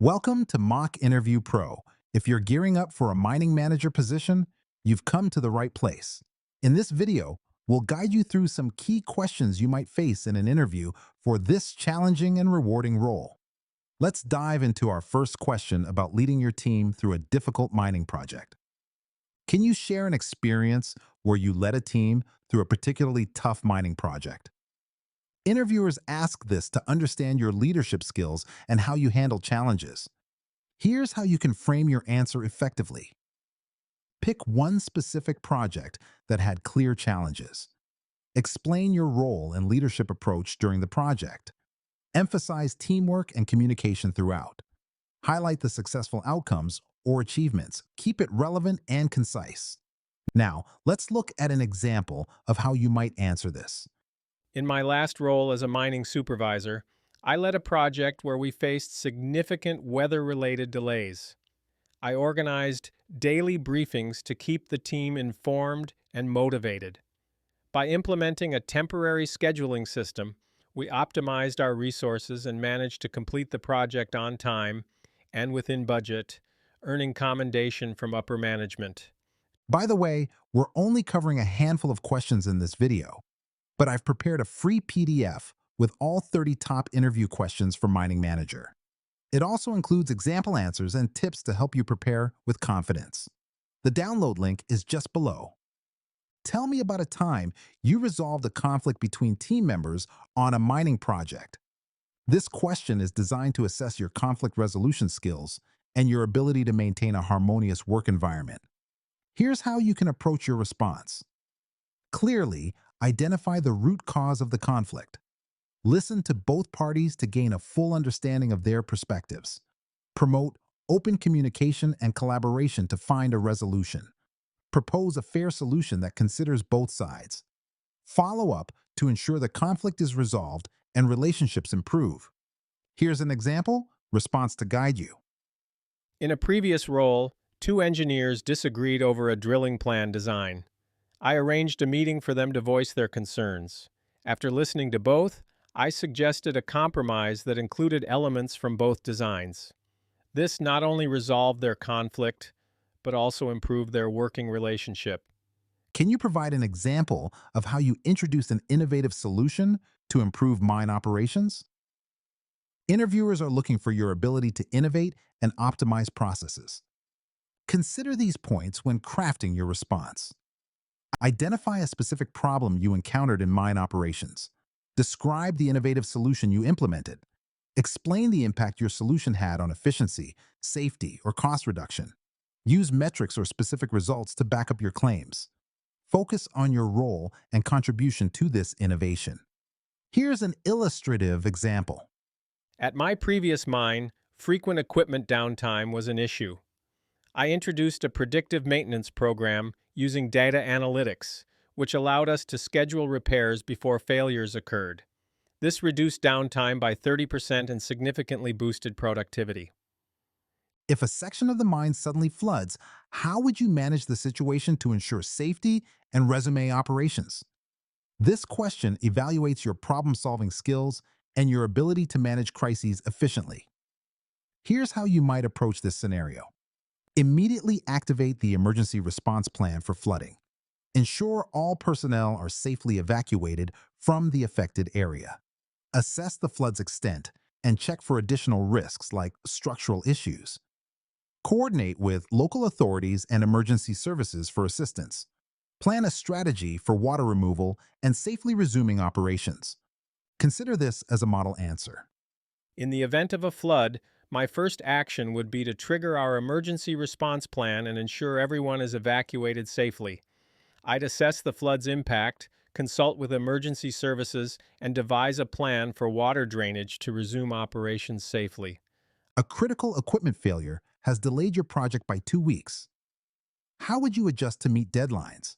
Welcome to Mock Interview Pro. If you're gearing up for a mining manager position, you've come to the right place. In this video, we'll guide you through some key questions you might face in an interview for this challenging and rewarding role. Let's dive into our first question about leading your team through a difficult mining project. Can you share an experience where you led a team through a particularly tough mining project? Interviewers ask this to understand your leadership skills and how you handle challenges. Here's how you can frame your answer effectively. Pick one specific project that had clear challenges. Explain your role and leadership approach during the project. Emphasize teamwork and communication throughout. Highlight the successful outcomes or achievements. Keep it relevant and concise. Now, let's look at an example of how you might answer this. In my last role as a mining supervisor, I led a project where we faced significant weather-related delays. I organized daily briefings to keep the team informed and motivated. By implementing a temporary scheduling system, we optimized our resources and managed to complete the project on time and within budget, earning commendation from upper management. By the way, we're only covering a handful of questions in this video, but I've prepared a free PDF with all 30 top interview questions for Mining Manager. It also includes example answers and tips to help you prepare with confidence. The download link is just below. Tell me about a time you resolved a conflict between team members on a mining project. This question is designed to assess your conflict resolution skills and your ability to maintain a harmonious work environment. Here's how you can approach your response. Clearly, identify the root cause of the conflict. Listen to both parties to gain a full understanding of their perspectives. Promote open communication and collaboration to find a resolution. Propose a fair solution that considers both sides. Follow up to ensure the conflict is resolved and relationships improve. Here's an example response to guide you. In a previous role, two engineers disagreed over a drilling plan design. I arranged a meeting for them to voice their concerns. After listening to both, I suggested a compromise that included elements from both designs. This not only resolved their conflict, but also improved their working relationship. Can you provide an example of how you introduced an innovative solution to improve mine operations? Interviewers are looking for your ability to innovate and optimize processes. Consider these points when crafting your response. Identify a specific problem you encountered in mine operations. Describe the innovative solution you implemented. Explain the impact your solution had on efficiency, safety, or cost reduction. Use metrics or specific results to back up your claims. Focus on your role and contribution to this innovation. Here's an illustrative example. At my previous mine, frequent equipment downtime was an issue. I introduced a predictive maintenance program using data analytics, which allowed us to schedule repairs before failures occurred. This reduced downtime by 30% and significantly boosted productivity. If a section of the mine suddenly floods, how would you manage the situation to ensure safety and resume operations? This question evaluates your problem-solving skills and your ability to manage crises efficiently. Here's how you might approach this scenario. Immediately activate the emergency response plan for flooding. Ensure all personnel are safely evacuated from the affected area. Assess the flood's extent and check for additional risks like structural issues. Coordinate with local authorities and emergency services for assistance. Plan a strategy for water removal and safely resuming operations. Consider this as a model answer. In the event of a flood, my first action would be to trigger our emergency response plan and ensure everyone is evacuated safely. I'd assess the flood's impact, consult with emergency services, and devise a plan for water drainage to resume operations safely. A critical equipment failure has delayed your project by 2 weeks. How would you adjust to meet deadlines?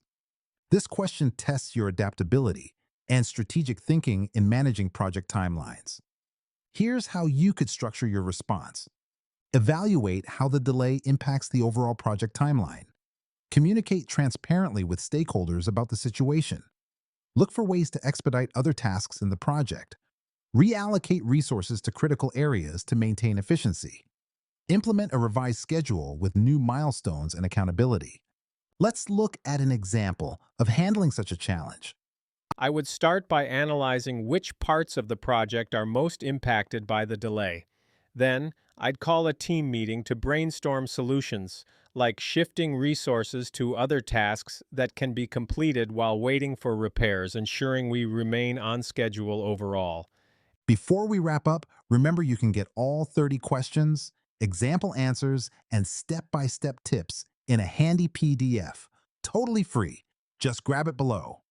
This question tests your adaptability and strategic thinking in managing project timelines. Here's how you could structure your response. Evaluate how the delay impacts the overall project timeline. Communicate transparently with stakeholders about the situation. Look for ways to expedite other tasks in the project. Reallocate resources to critical areas to maintain efficiency. Implement a revised schedule with new milestones and accountability. Let's look at an example of handling such a challenge. I would start by analyzing which parts of the project are most impacted by the delay. Then, I'd call a team meeting to brainstorm solutions, like shifting resources to other tasks that can be completed while waiting for repairs, ensuring we remain on schedule overall. Before we wrap up, remember you can get all 30 questions, example answers, and step-by-step tips in a handy PDF, totally free. Just grab it below.